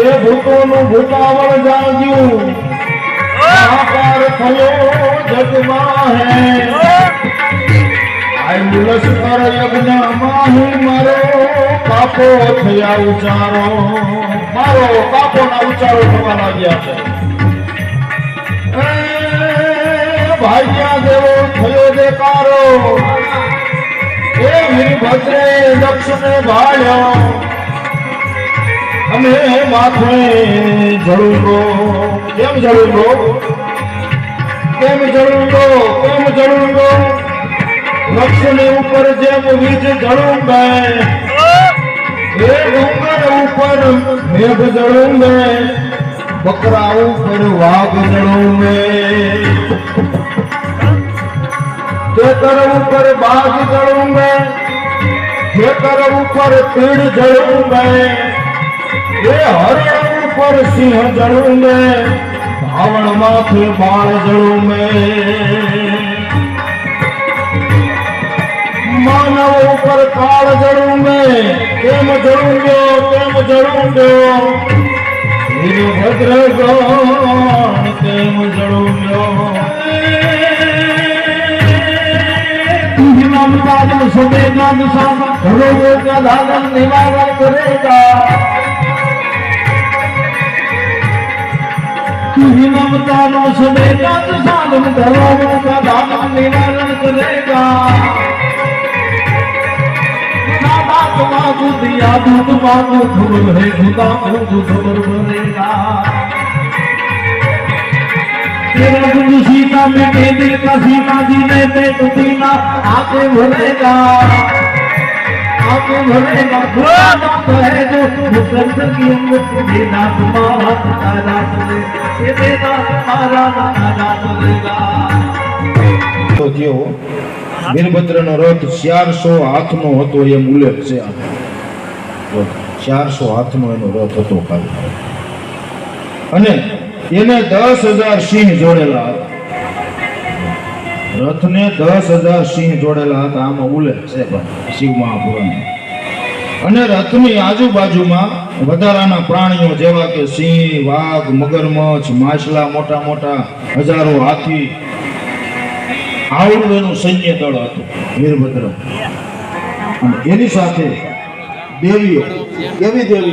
એ ભૂતોનું ભૂતાવળ જાગ્યું આકાર થયો જગમાં હે આયુ લશ્કર યજ્ઞમાં હું મારો કાપો થયા ઉચારો મારો કાપોના ઉચારો થવા લાગ્યા છે ભાગ્યા દેવો થયો દેકારો એ વીરભદ્રે દક્ષને ભાળ્યો અમે માથે જળુંગો કેમ જળુંગો કેમ જળુંગો કેમ જળુંગો લક્ષને ઉપર જેમ વીજ જળુંગે એ ડુંગર ઉપર મેઘ જળુંગે બકરા ઉપર વાઘ જળુંગે ખેતર ઉપર બાઘ જળુંગે ખેતર ઉપર તીડ જળુંગે એ હરણ ઉપર સિંહ જળુંગે ધાવણ માથે બાળ જળુંગે માનવ ઉપર કાળ જળુંગે કેમ જળુંગ્યો કેમ જળુંગ્યો વીરભદ્ર ગણ કેમ જળુંગ્યો नाम सुनेगा रोगों का धागन निवारण करेगा ममता नो सुनेगा साधन रोगों का धागन निवारण करेगा मांगू दिया दूध मांगू खबर है खुदा को खबर भरेगा तेरा गुरु सीता में के दिल का सीता जी ने पेट पीना आके भरेगा बुरा बात है जो मुकद्दर की अंगत देना तुम्हारा तारा चले ये देना तुम्हारा तारा चलेगा तो जो વીરભદ્રનો રથ 400 હાથનો હતો એમ ઉલ્લેખ છે 400 હાથનો એનો રથ હતો ખાલી અને એને 10,000 સિંહ જોડેલા હતા રથને 10,000 સિંહ જોડેલા હતા આમાં ઉલ્લેખ છે શિવ મહાપુરાણ અને રથની આજુબાજુમાં વધારાના પ્રાણીઓ જેવા કે સિંહ વાઘ મગરમચ્છ માછલા મોટા મોટા હજારો હાથી આવડું એનું સૈન્ય દળ હતું વીરભદ્ર અને એની સાથે દેવીઓ કેવી દેવી